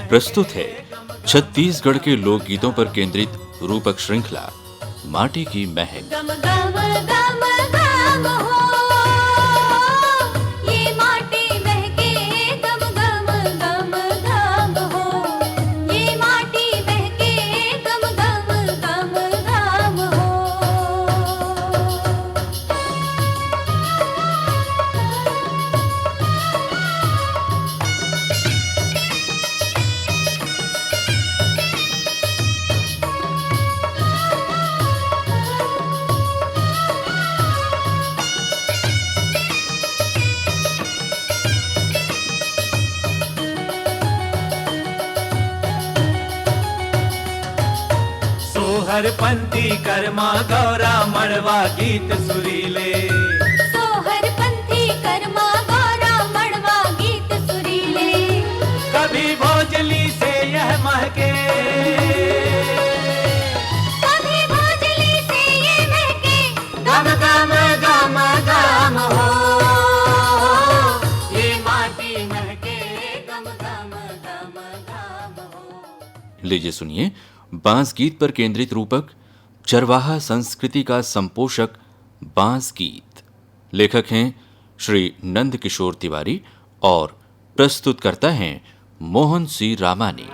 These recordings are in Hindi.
प्रस्तुत है छत्तीसगढ़ के लोकगीतों पर केंद्रित रूपक श्रृंखला माटी की महक। गम गम गम गम हो, ये माटी महके, गम गम गम गम हो, ये माटी महके, गम गम गम गम हो। सोहर पंथी कर्मा गौरा मड़वा गीत सुरीले। सोहर पंथी कर्मा गौरा मड़वा गीत सुरीले। कभी भोजली से यह महके, कभी भोजली से ये महके, गम गम गम गम हो, ये माटी महके, गम गम गम गम हो। लीजिए सुनिए बांस गीत पर केंद्रित रूपक चरवाहा संस्कृति का संपोषक बांस गीत। लेखक हैं श्री नंद किशोर तिवारी और प्रस्तुत करता हैं मोहन सी रामानी।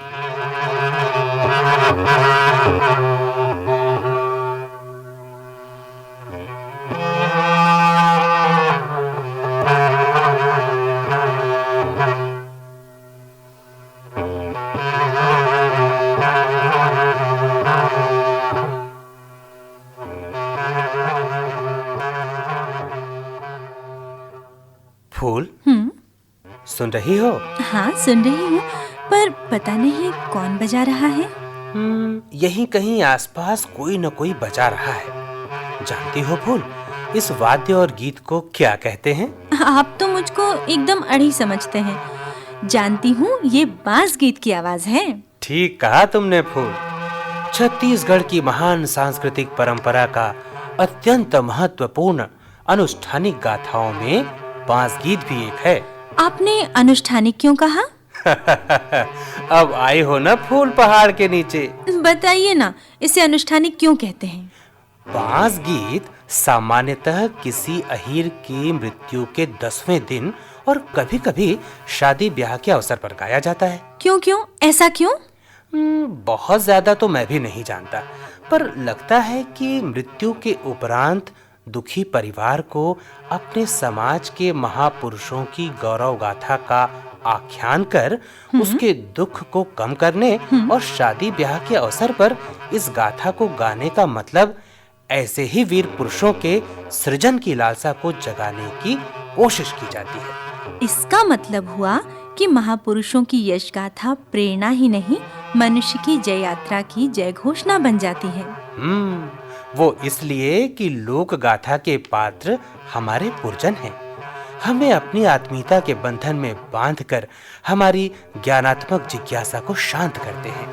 फूल, सुन रही हो? हाँ सुन रही हूँ, पर पता नहीं कौन बजा रहा है। यहीं कहीं आसपास कोई न कोई बजा रहा है। जानती हो फूल, इस वाद्य और गीत को क्या कहते हैं? आप तो मुझको एकदम अड़ी समझते हैं। जानती हूँ ये बांस गीत की आवाज है। ठीक कहा तुमने फूल। छत्तीसगढ़ की महान सांस्कृतिक परंपरा का अत्यंत महत्वपूर्ण अनुष्ठानिक गाथाओं में बांस गीत भी एक है। आपने अनुष्ठानिक क्यों कहा? अब आए हो ना फूल पहाड़ के नीचे। बताइए ना, इसे अनुष्ठानिक क्यों कहते हैं? बांस गीत सामान्यतः किसी अहीर की मृत्यु के 10वें दिन और कभी-कभी शादी ब्याह के अवसर पर गाया जाता है। क्यों क्यों ऐसा क्यों? बहुत ज्यादा तो मैं भी नहीं जानता, पर लगता है कि मृत्यु के उपरांत दुखी परिवार को अपने समाज के महापुरुषों की गौरव गाथा का आख्यान कर उसके दुख को कम करने और शादी ब्याह के अवसर पर इस गाथा को गाने का मतलब ऐसे ही वीर पुरुषों के सृजन की लालसा को जगाने की कोशिश की जाती है। इसका मतलब हुआ कि महापुरुषों की यश गाथा प्रेरणा ही नहीं, मनुष्य की जय यात्रा की जय घोषणा बन जाती है। वो इसलिए कि लोक गाथा के पात्र हमारे पुरजन हैं। हमें अपनी आत्मीयता के बंधन में बांधकर हमारी ज्ञानात्मक जिज्ञासा को शांत करते हैं।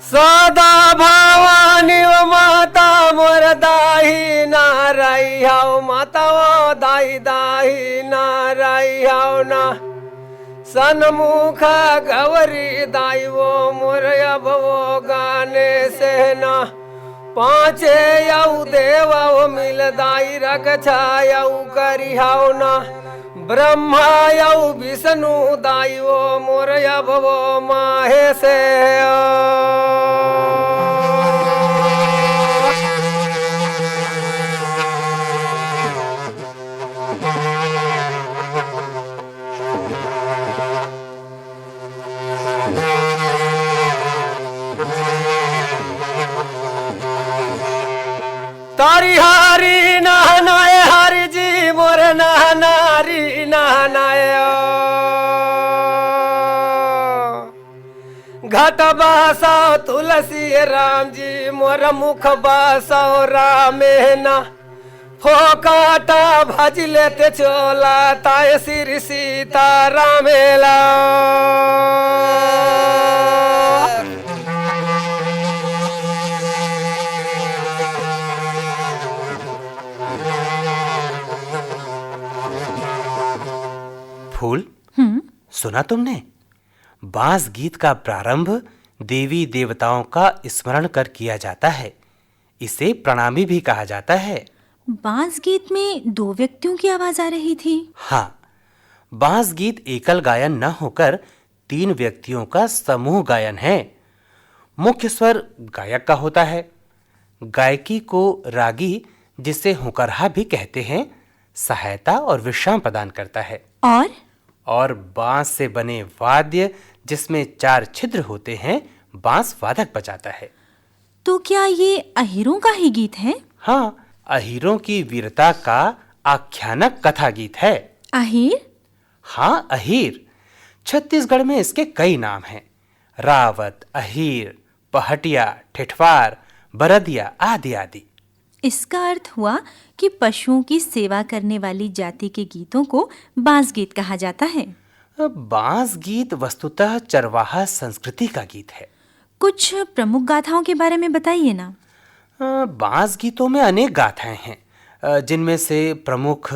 सदा भवानी माता मोर दाही नाराई हाउ माता वो दाई दाही नाराई हाउ ना सनमुख गवरी दाई वो मोर अब वो गाने से ना पांचे यऊ देवा वो मिल दाई रक्षा यऊ करी हाउ ना ब्रह्मा यऊ विष्णु दाई वो मोर अब वो माहे से तारी हारी नहनाए हरि जी मोर नहनारी नहनाए घट बसाओ तुलसी राम जी मोर मुख बसाओ रामे ना फोकाटा भज लेते चोला ताय श्री सीता रामेला सुना तुमने? बांस गीत का प्रारंभ देवी देवताओं का स्मरण कर किया जाता है। इसे प्रणामी भी कहा जाता है। बांस गीत में 2 व्यक्तियों की आवाज आ रही थी। हाँ, बांस गीत एकल गायन न होकर 3 व्यक्तियों का समूह गायन है। मुख्य स्वर गायक का होता है। गायकी को रागी, जिसे हुकरहा भी कहते हैं, सहायता और विश्राम प्रदान करता है। और बांस से बने वाद्य, जिसमें 4 छिद्र होते हैं, बांस वादक बजाता है। तो क्या ये अहीरों का ही गीत है? हाँ, अहीरों की वीरता का आख्यानक कथा गीत है। अहीर? हाँ, अहीर। छत्तीसगढ़ में इसके कई नाम हैं। रावत, अहीर, पहटिया, ठेठवार, बरदिया आदि आदि। इसका अर्थ हुआ कि पशुओं की सेवा करने वाली जाति के गीतों को बांस गीत कहा जाता है। बांस गीत वस्तुतः चरवाहा संस्कृति का गीत है। कुछ प्रमुख गाथाओं के बारे में बताइए ना। बांस गीतों में अनेक गाथाएं हैं, जिनमें से प्रमुख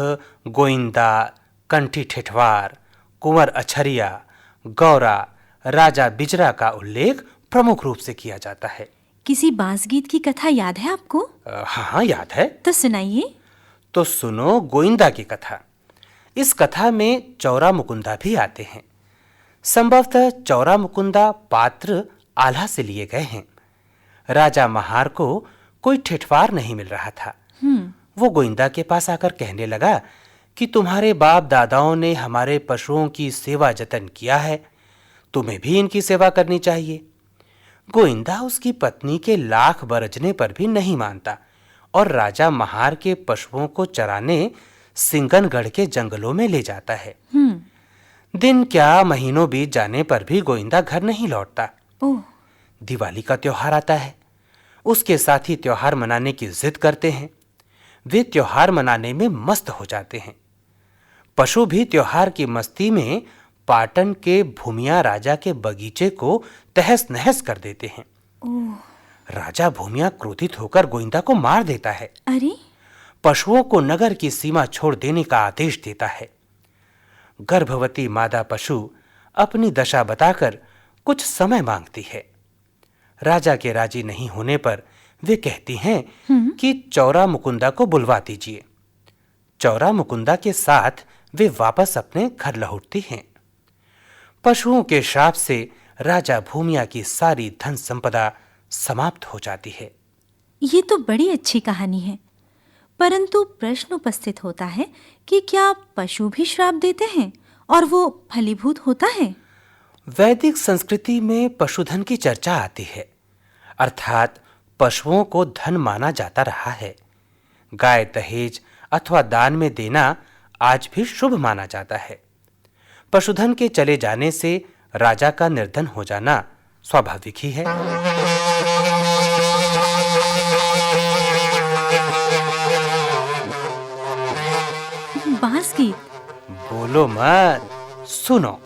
गोइंदा, कंठी ठेठवार, कुंवर अछरिया, गौरा, राजा बिजरा का उल्लेख प्रमुख रूप से किया जाता है। किसी बांस गीत की कथा याद है आपको? हाँ, याद है। तो सुनाइए। तो सुनो गोइंदा की कथा। इस कथा में चौरा मुकुंदा भी आते हैं। संभवतः चौरा मुकुंदा पात्र आल्हा से लिए गए हैं। राजा महार को कोई ठेठवार नहीं मिल रहा था। वो गोइंदा के पास आकर कहने लगा कि तुम्हारे बाप दादाओं ने हमारे पशुओं की सेवा जतन किया है, तुम्हें भी इनकी सेवा करनी चाहिए। गोइंदा उसकी पत्नी के लाख बरजने पर भी नहीं मानता और राजा महार के पशुओं को चराने सिंगनगढ़ के जंगलों में ले जाता है। दिन क्या महीनों बीत जाने पर भी गोइंदा घर नहीं लौटता। दिवाली का त्योहार आता है। उसके साथी त्योहार मनाने की जिद करते हैं। वे त्योहार मनाने में मस्त हो जाते हैं। पशु भी त्योहार की मस्ती में पाटन के भूमिया राजा के बगीचे को तहस नहस कर देते हैं। राजा भूमिया क्रोधित होकर गोइंदा को मार देता है। अरे! पशुओं को नगर की सीमा छोड़ देने का आदेश देता है। गर्भवती मादा पशु अपनी दशा बताकर कुछ समय मांगती है। राजा के राजी नहीं होने पर वे कहती हैं कि चौरा मुकुंदा को बुलवा दीजिए। चौरा मुकुंदा के साथ वे वापस अपने घर लौटती हैं। पशुओं के श्राप से राजा भूमिया की सारी धन संपदा समाप्त हो जाती है। ये तो बड़ी अच्छी कहानी है, परंतु प्रश्न उपस्थित होता है कि क्या पशु भी श्राप देते हैं और वो फलीभूत होता है? वैदिक संस्कृति में पशुधन की चर्चा आती है, अर्थात पशुओं को धन माना जाता रहा है। गाय दहेज अथवा दान में देना आज भी शुभ माना जाता है। पशुधन के चले जाने से राजा का निर्धन हो जाना स्वाभाविक ही है। बांस गीत? बोलो मत, सुनो।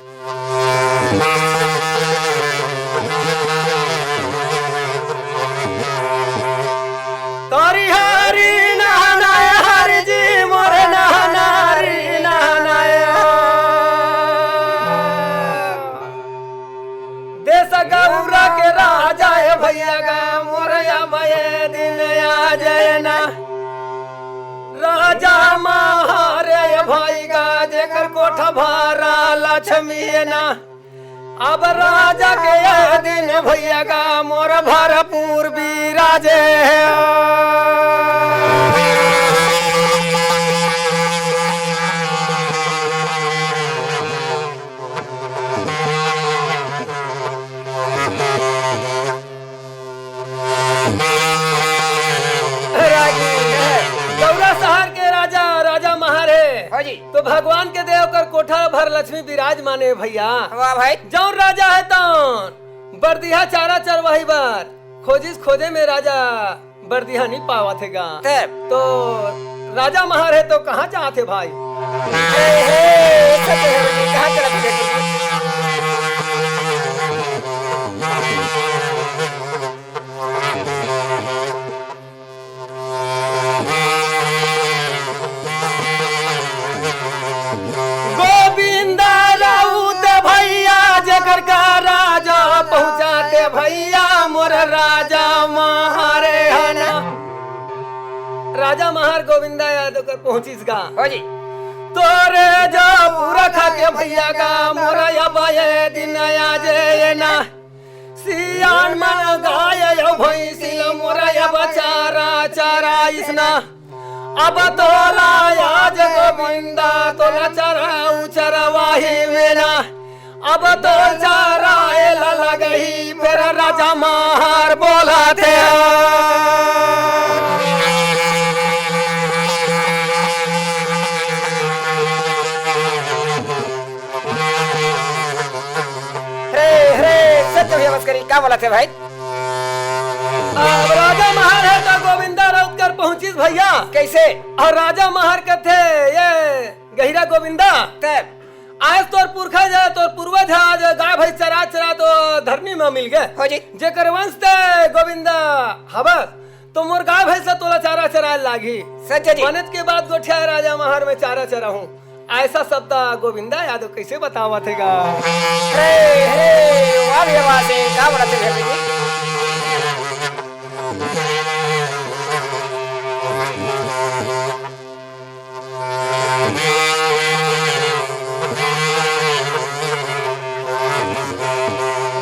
तारी हरी नहनाय हरि जी मोर नहनारी नहनाय देश गौरा के राजा है भैया गा मोरया भये दिन आ जय ना राजा महारे भाई गा जेकर कोठा भारा लक्ष्मी ना अब राजा के यह दिन भैया का मोर भरपूर बिराजे गौरा शहर के राजा राजा महारे तो भगवान के देव कर कोठा भर लक्ष्मी विराज माने भैया। वाह भाई। जौन राजा है तौन बरदिहा चारा चरवाही बार खोजिस खोजे में राजा बरदिहा नहीं पावा थे गा। तो राजा महार है तो कहाँ चाहते भाई? कहाँ चला थे? गोविंदा राउत भाई महार गोविंदा यादव कर पहुंचिस गा हो जी तोरे जो पूरा खा के भैया का मोरा या बाये दिन आजे ना सियान मन गाय यो भैंसी मोरा या बचारा चारा इसना अब तोला आज गोविंदा तोला चरा चरवाही मेना अब तो चारा लगही फिर राजा महार बोलाते सत्य भैया बस करी क्या बोला थे भाई अब राजा महार है तो गोविंदा रौत कर पहुंचिस भैया कैसे और राजा महार के थे ये गहिरा गोविंदा तब आज तोर पुरखा जा तोर पूर्वज आज गाय भैंस चरा चरा तो धरनी में मिल गए हो जी जेकर वंश थे गोविंदा हवस तो मोर गाय भैंस तोला चारा चरा लागी सच्चा जी बनत के बाद गोठिया राजा महार में चारा चरा हूँ ऐसा शब्द गोविंदा यादव कैसे बतावा थेगा वाह भैया वाह से क्या बोला थे भैया जी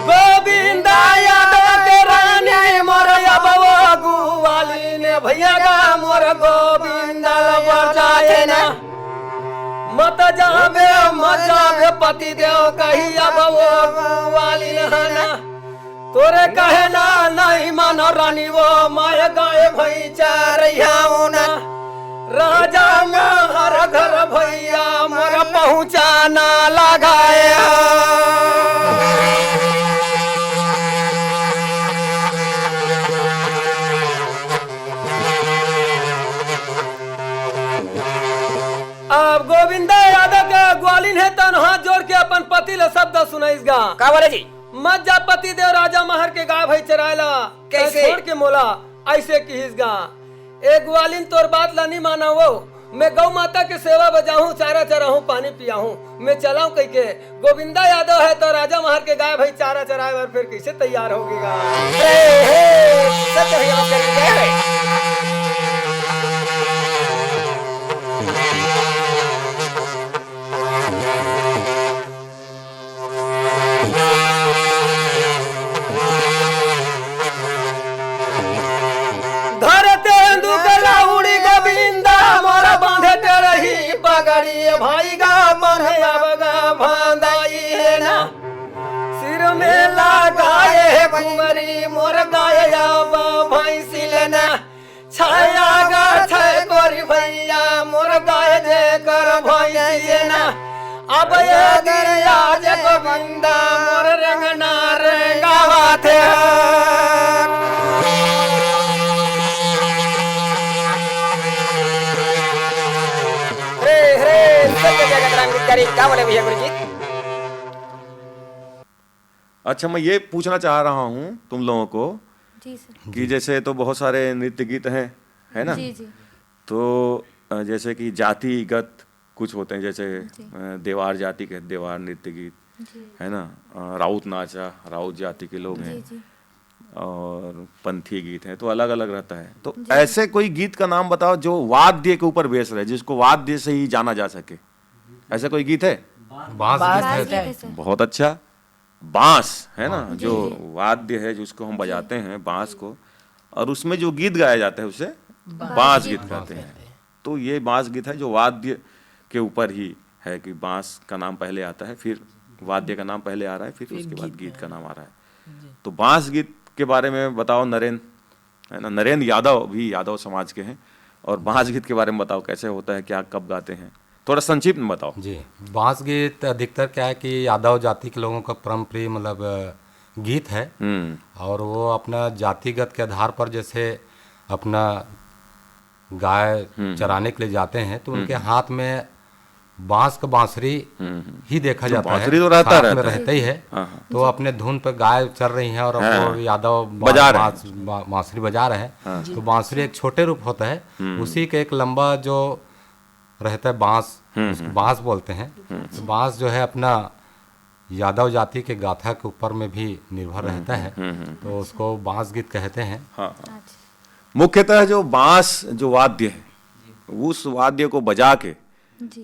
गोविंदा यादव के रानी मोर अबवा गुवाली ने भैया गा मोर गोविंदा लबर जाए ना मत जाबे पति देव कही अब वो वाली नहाना तोरे कहे ना नहीं मानो रानी वो माय गाय भई चारिया ना राजा में हर घर भैया मोर पहुंचाना लगाया अब गोविंदा यादव के ग्वालिन है तन हाथ जोड़ के अपन पति ले शब्द सुनाइस गा क्या बोले जी मत जा पति देव राजा महर के गाय भाई चरायला कैसे? छोड़ के मोला ऐसे किहिस गा एक ग्वालिन तोर बात ला नहीं माना वो मैं गौ माता के सेवा बजाऊं चारा चराऊं पानी पियाऊं मैं चलाऊं कह के गोविंदा यादव है तो राजा महर के गाय भाई चारा चराए और फिर कैसे तैयार होगी गा सत्य भैया बस करी जय हो धरते दुगला उड़ी गोविंदा मोरा बांधे रही पगड़ी भाई गा मन अब गा भांदाई है ना सिर में लगाए कुमरी मोर गाय अब भैंसी लेना छाया गा छय गोरी भैया मोर गाय जे कर भैंसी ना अब ये गिरिया जे गोविंदा मोर रंगना रंगावा थे क्या बोले भैया गुरु जी अच्छा मैं ये पूछना चाह रहा हूँ तुम लोगों को जी सर कि जैसे तो बहुत सारे नृत्य गीत हैं है ना जी जी तो जैसे कि जातिगत कुछ होते हैं जैसे देवार जाति के देवार नृत्य गीत जी है ना राउत नाचा राउत जाति के लोग हैं जी और पंथी गीत हैं तो अलग अलग रहता है तो ऐसे कोई गीत का नाम बताओ जो वाद्य के ऊपर बेस रहे जिसको वाद्य से ही जाना जा सके ऐसा कोई गीत है बांस बहुत अच्छा बांस है ना जो वाद्य है जिसको हम बजाते हैं बांस को और उसमें जो गीत गाया जाता है उसे बांस गीत कहते हैं तो ये बांस गीत है जो वाद्य के ऊपर ही है कि बांस का नाम पहले आता है फिर वाद्य का नाम पहले आ रहा है फिर उसके बाद गीत का नाम आ रहा है तो बांस गीत के बारे में बताओ नरेंद्र है ना नरेंद्र यादव भी यादव समाज के हैं और बांस गीत के बारे में बताओ कैसे होता है क्या कब गाते हैं थोड़ा संक्षिप्त में बताओ जी बांस गीत अधिकतर क्या है कि यादव जाति के लोगों का परम प्रिय मतलब गीत है और वो अपना जातिगत के आधार पर जैसे अपना गाय चराने के लिए जाते हैं तो उनके हाथ में बांस का बांसुरी ही देखा जाता है बांसुरी तो रहता ही है तो अपने धुन पर गाय चल रही है और वो यादव बांसुरी बजा रहे हैं तो बांसुरी एक छोटे रूप होता है उसी के एक लंबा जो रहता है बांस बांस बोलते हैं तो बांस जो है अपना यादव जाति के गाथा के ऊपर में भी निर्भर रहता है तो उसको बांस गीत कहते हैं मुख्यतः जो बांस जो वाद्य है उस वाद्य को बजा के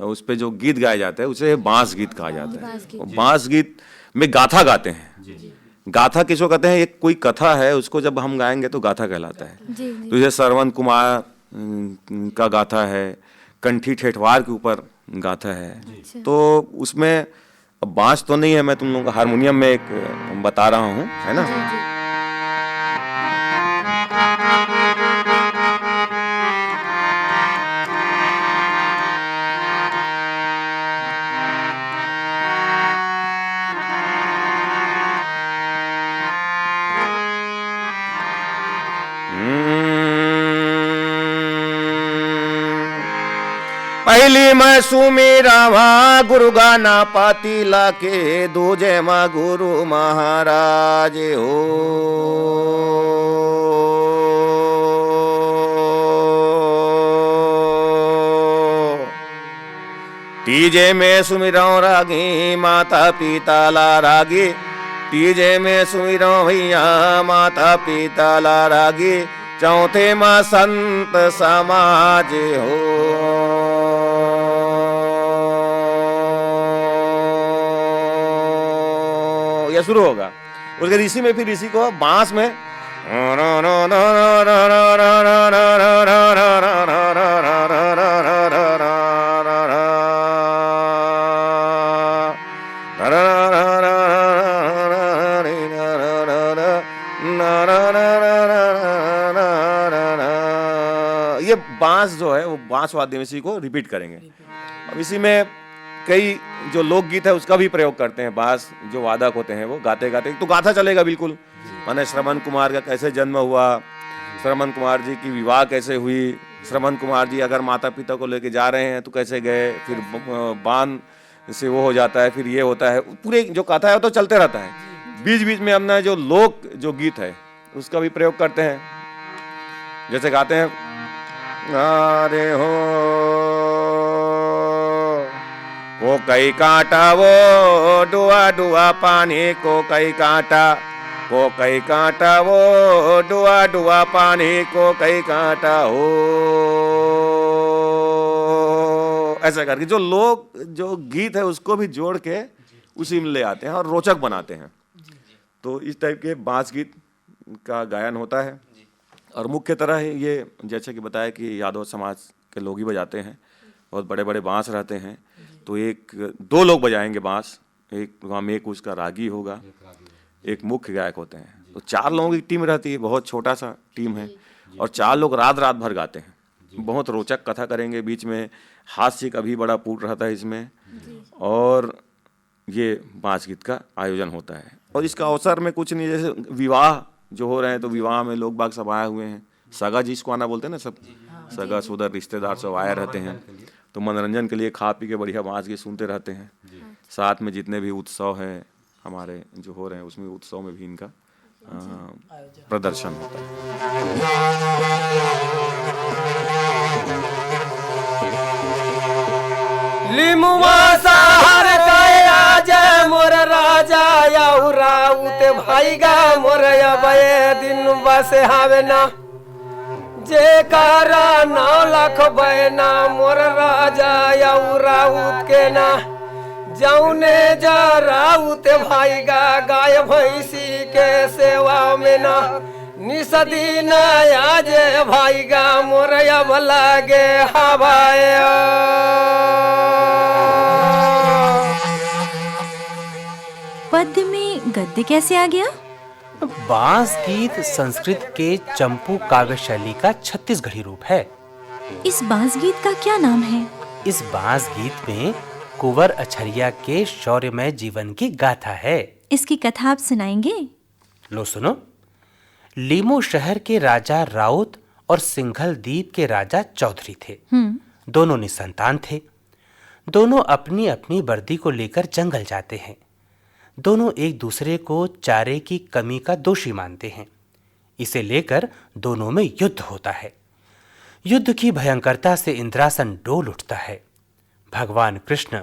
उस पे जो गीत गाया जाता है उसे बांस गीत कहा जाता है। और बांस गीत में गाथा गाते हैं। गाथा किसको कहते हैं? एक कोई कथा है, उसको जब हम गाएंगे तो गाथा कहलाता है। तो जैसे श्रवण कुमार का गाथा है, कंठी ठेठवार के ऊपर गाथा है। तो उसमें अब बांस तो नहीं है, मैं तुम लोगों को हारमोनियम में एक बता रहा हूँ, है ना। पहली मैं सुमिरावा गुरु गाना पातीला के, दूजे माँ गुरु महाराज हो। तीजे में सुमिराओ रागी माता पिता ला रागी, तीजे में सुमिराओ भैया माता पिता ला रागी, चौथे माँ संत समाज हो। यह शुरू होगा। उसके ऋषि में फिर ऋषि को बांस में ये बांस जो है वो बांस वाद्य में इसी को रिपीट करेंगे। अब इसी में कई जो लोकगीत है उसका भी प्रयोग करते हैं। बांस जो वादक होते हैं वो गाते गाते तो गाथा चलेगा बिल्कुल, माने श्रवण कुमार का कैसे जन्म हुआ, श्रवण कुमार जी की विवाह कैसे हुई, श्रवण कुमार जी अगर माता पिता को लेके जा रहे हैं तो कैसे गए, फिर बाण से वो हो जाता है, फिर ये होता है, पूरे जो कथा है तो चलते रहता है। बीच बीच में हमने जो लोक जो गीत है उसका भी प्रयोग करते हैं। जैसे गाते हैं अरे हो को कई कांटा वो डुआ डुआ पानी को कई कांटा, को कई कांटा वो डुआ डुआ पानी को कई कांटा हो। ऐसा करके जो लोग जो गीत है उसको भी जोड़ के उसी में ले आते हैं और रोचक बनाते हैं। तो इस टाइप के बांस गीत का गायन होता है। और मुख्य तरह ये जैसे कि बताया कि यादव समाज के लोग ही बजाते हैं, बहुत बड़े बड़े बांस रहते हैं। तो एक दो लोग बजाएंगे बांस, एक उसका रागी होगा, एक मुख्य गायक होते हैं। तो 4 लोगों की टीम रहती है, बहुत छोटा सा टीम है, और 4 लोग रात रात भर गाते हैं। बहुत रोचक कथा करेंगे, बीच में हास्य का भी बड़ा पूट रहता है इसमें, और ये बांस गीत का आयोजन होता है। और इसका अवसर में कुछ नहीं, जैसे विवाह जो हो रहे हैं तो विवाह में लोग बाग सब आए हुए हैं, सगा जिसको आना बोलते हैं ना, सब सगा सुदर रिश्तेदार सब आए रहते हैं। तो मनोरंजन के लिए खा पी के बढ़िया बांस गीत सुनते रहते हैं। साथ में जितने भी उत्सव हैं हमारे जो हो रहे हैं उसमें उत्सव में भी इनका प्रदर्शन होता है। लिमुआ सहर काया जय मोर राजा याऊ राउत भाई गा मोर अबे दिन बस हावे ना, जे कारा 9 लाख बैना मोर राजा याऊ राउत के ना, जौने जा राउत भाई गा गाय भैंसी के सेवा में ना, निसदी ना आज भाई गा मोर अब लागे हवाए। पद्य में गद्य कैसे आ गया? बांस गीत संस्कृत के चंपू काव्य शैली का छत्तीसगढ़ी रूप है। इस बांस गीत का क्या नाम है? इस बांस गीत में कुंवर अछरिया के शौर्यमय जीवन की गाथा है। इसकी कथा आप सुनाएंगे? लो सुनो। लीमो शहर के राजा राउत और सिंघल द्वीप के राजा चौधरी थे। दोनों निसंतान थे। दोनों अपनी अपनी वर्दी को लेकर जंगल जाते हैं। दोनों एक दूसरे को चारे की कमी का दोषी मानते हैं। इसे लेकर दोनों में युद्ध होता है। युद्ध की भयंकरता से इंद्रासन डोल उठता है। भगवान कृष्ण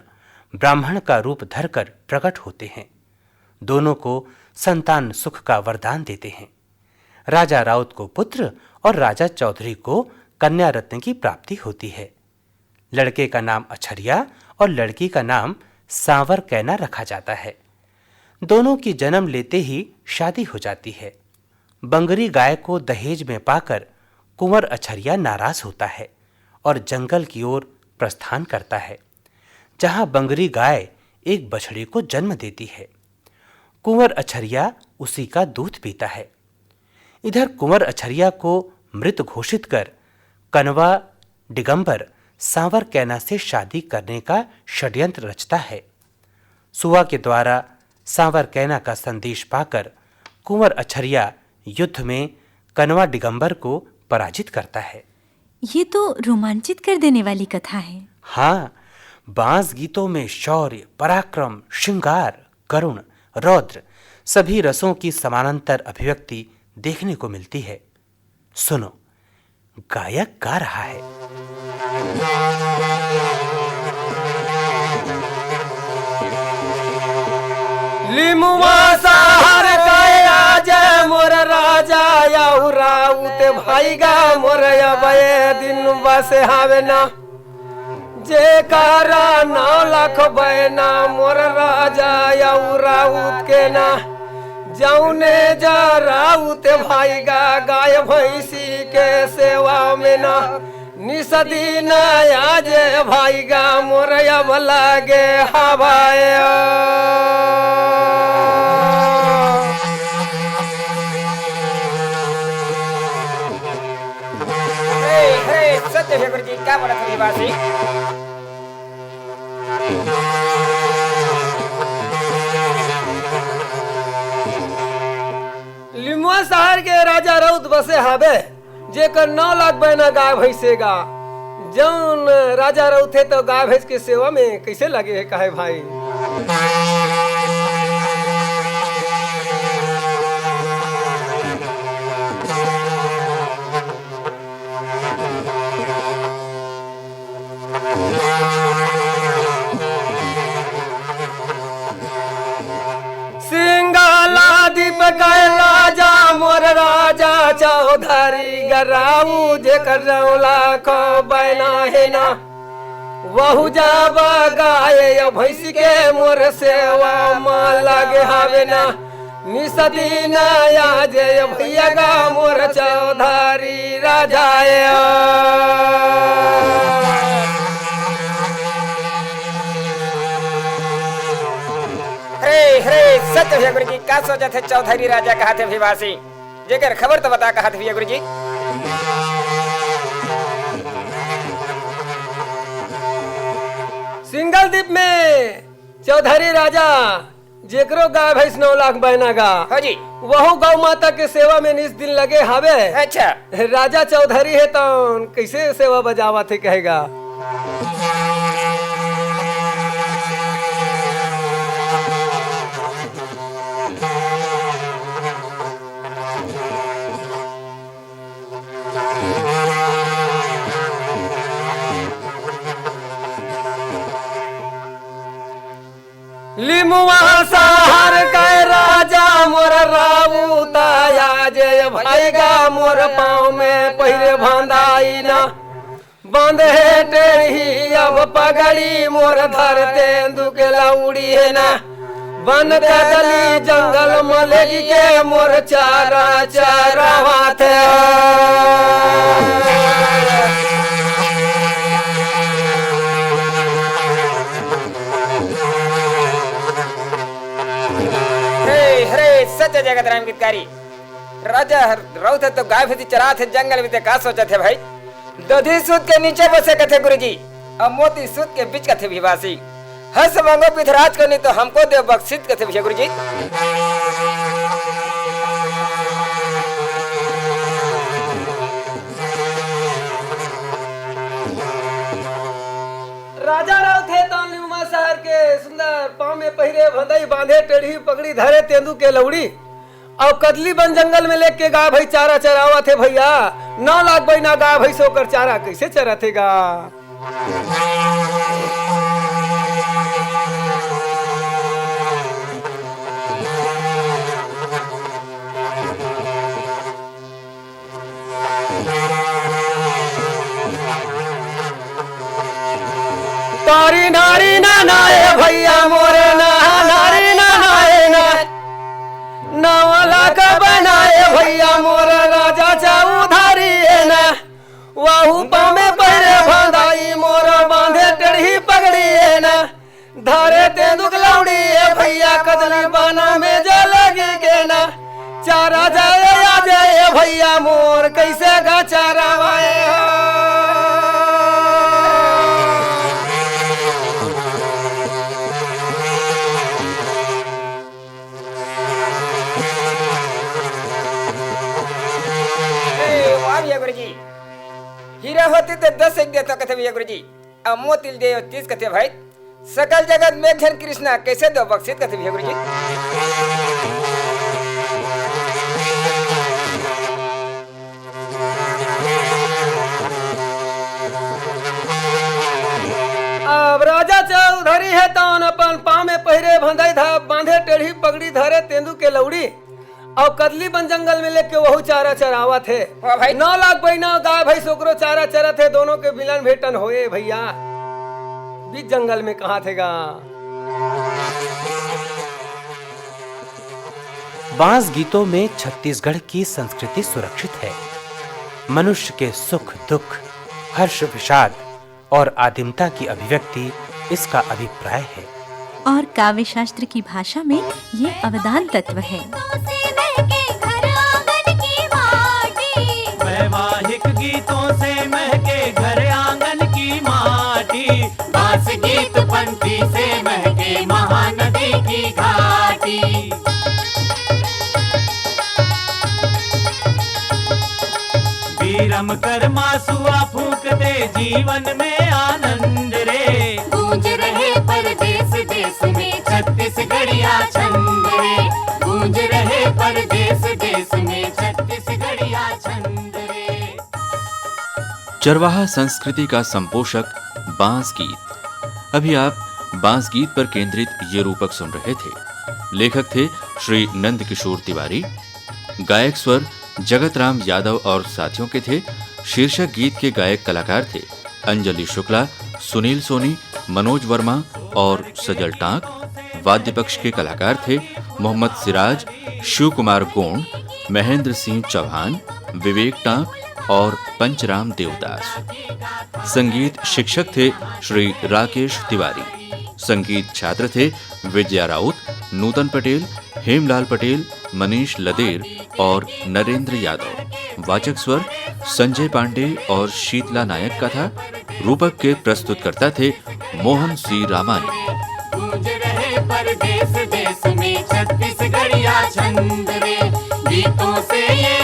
ब्राह्मण का रूप धरकर प्रकट होते हैं। दोनों को संतान सुख का वरदान देते हैं। राजा राउत को पुत्र और राजा चौधरी को कन्या रत्न की प्राप्ति होती है। लड़के का नाम अछरिया और लड़की का नाम सांवर कैना रखा जाता है। दोनों की जन्म लेते ही शादी हो जाती है। बंगरी गाय को दहेज में पाकर कुंवर अछरिया नाराज होता है और जंगल की ओर प्रस्थान करता है, जहां बंगरी गाय एक बछड़े को जन्म देती है। कुंवर अछरिया उसी का दूध पीता है। इधर कुंवर अछरिया को मृत घोषित कर कनवा दिगंबर सांवर कैना से शादी करने का षड्यंत्र रचता है। सुआ के द्वारा सांवर कैना का संदेश पाकर कुंवर अछरिया युद्ध में कनवा दिगंबर को पराजित करता है। ये तो रोमांचित कर देने वाली कथा है। हाँ, बांस गीतों में शौर्य, पराक्रम, श्रृंगार, करुण, रौद्र सभी रसों की समानांतर अभिव्यक्ति देखने को मिलती है। सुनो, गायक गा रहा है। लिमुआ साहर काया जय मोर राजा याहू राउत भाई गा मोर अबे दिन बसे हावे ना जे कारा 9 लाख बैना मोर राजा याहू राउत के ना जौने जा राउत भाई गा गाय भैंसी के सेवा में ना निसदी नया जे भाई गा मोर अब लागे हवाए। सत्य है गुरुजी, क्या बोला था निवासी? लिमुआ शहर के राजा रउत बसे हावे जेकर 9 लाख बहना गाय भैंसेगा। जौन राजा रउत है तो गाय भैंस के सेवा में कैसे लगे है काहे भाई। सिंगाला दीप कैला जा मोर राजा चौधरी गराऊ जेकर 9 लाख बैना है ना वहु जाब गाय भैंस के मोर सेवा मां लागे हावे ना निसदी नया जय भैया गा मोर चौधरी राजा। हरे सत्य है गुरुजी, क्या सोचा थे चौधरी राजा कहा थे भिवासी? जेकर खबर तो बता कहा थे भैया गुरुजी। सिंगल द्वीप में चौधरी राजा जेकरो गाय भैंस 9 लाख बहना गा हाँ जी, वहु गौ माता के सेवा में निस दिन लगे हावे। अच्छा, राजा चौधरी है तो कैसे सेवा बजावा थे कहेगा। लिमुआ शहर के राजा मोर राउत आया जय भाई गा मोर पाँव में पहिरे भांदाई ना बांधे टेढ़ी अब पगड़ी मोर धरते दुके लौड़ी है ना बन गली जंगल मलेगी के मोर चारा चारा थे। सत्य जगत राम गीतकारी राजा रउत तो गाय भैंसी चरा थे जंगल में का सोचा थे भाई। दधी सूत के नीचे बसे कथे गुरुजी और मोती सूत के बीच कथे भिवासी। हंस मंगो पिथराज को नहीं तो हमको देव बख्शित कथे भैया गुरुजी। राजा राव थे तो लिमुआ शहर के सुंदर पाँव में पहिरे भंदई बांधे टेढ़ी पगड़ी धरे तेंदू के लौड़ी और कदली बन जंगल में लेके गाय भाई चारा चरावा थे भैया। 9 लाख बहना गाय भाई सोकर चारा कैसे चरा थेगा। तारी नारी ना नाए भैया मोरे ना नारी ना नाए ना नावला का बनाए भैया मोरे राजा चौधारी ना वाहू पामे पैरे भांदाई मोरा बांधे टेढ़ी पगड़ी ना धारे तेंदुक लौड़ी भैया कदली बाना में जो लगी के ना चारा जाए आ जाए भैया मोर कैसे गा चारा वाए गुरुजी हीरा होती तो 10 एक देता कथे भैया गुरुजी अब मोतिल दे 30 कथे भाई सकल जगत में घन कृष्णा कैसे दो बख्शित कथे भैया गुरुजी अब राजा चौधरी है तौन अपन पाँव में पहिरे भंधाई धा बांधे टेढ़ी पगड़ी धरे तेंदू के लौड़ी और कदली बन जंगल में लेके वहू चारा चरावा थे वाह भाई 9 लाख बहना गाय भाई सोकरो चारा चरा थे दोनों के मिलन भेटन होए भैया बीच जंगल में कहाँ थेगा। बांस गीतों में छत्तीसगढ़ की संस्कृति सुरक्षित है। मनुष्य के सुख दुख हर्ष विषाद और आदिमता की अभिव्यक्ति इसका अभिप्राय है और काव्य शास्त्र की भाषा में ये अवदान तत्व है। वैवाहिक गीतों से महके घर आंगन की माटी बांस गीत पंक्ति से महके महानदी की घाटी वीरम कर मासुआ फूंक दे जीवन में आनंद रे गूंज रहे परदेस देश में छत्तीसगढ़िया छंद रे गूंज रहे परदेस देश में छत्तीसगढ़िया छंद रे। चरवाहा संस्कृति का संपोषक बांस गीत। अभी आप बांस गीत पर केंद्रित ये रूपक सुन रहे थे। लेखक थे श्री नंद किशोर तिवारी, गायक स्वर जगत राम यादव और साथियों के थे। शीर्षक गीत के गायक कलाकार थे अंजलि शुक्ला, सुनील सोनी, मनोज वर्मा और सजल टांक। वाद्य पक्ष के कलाकार थे मोहम्मद सिराज, शिव कुमार गोंड, महेंद्र सिंह चौहान, विवेक टांक और पंचराम देवदास। संगीत शिक्षक थे श्री राकेश तिवारी। संगीत छात्र थे विजया राउत, नूतन पटेल, हेमलाल पटेल, मनीष लदेर और नरेंद्र यादव। वाचक स्वर संजय पांडे और शीतला नायक का था। रूपक के प्रस्तुतकर्ता थे मोहन सी रामानी। गूंज रहे परदेस देश में छत्तीसगढ़िया छंद रे गीतों से ये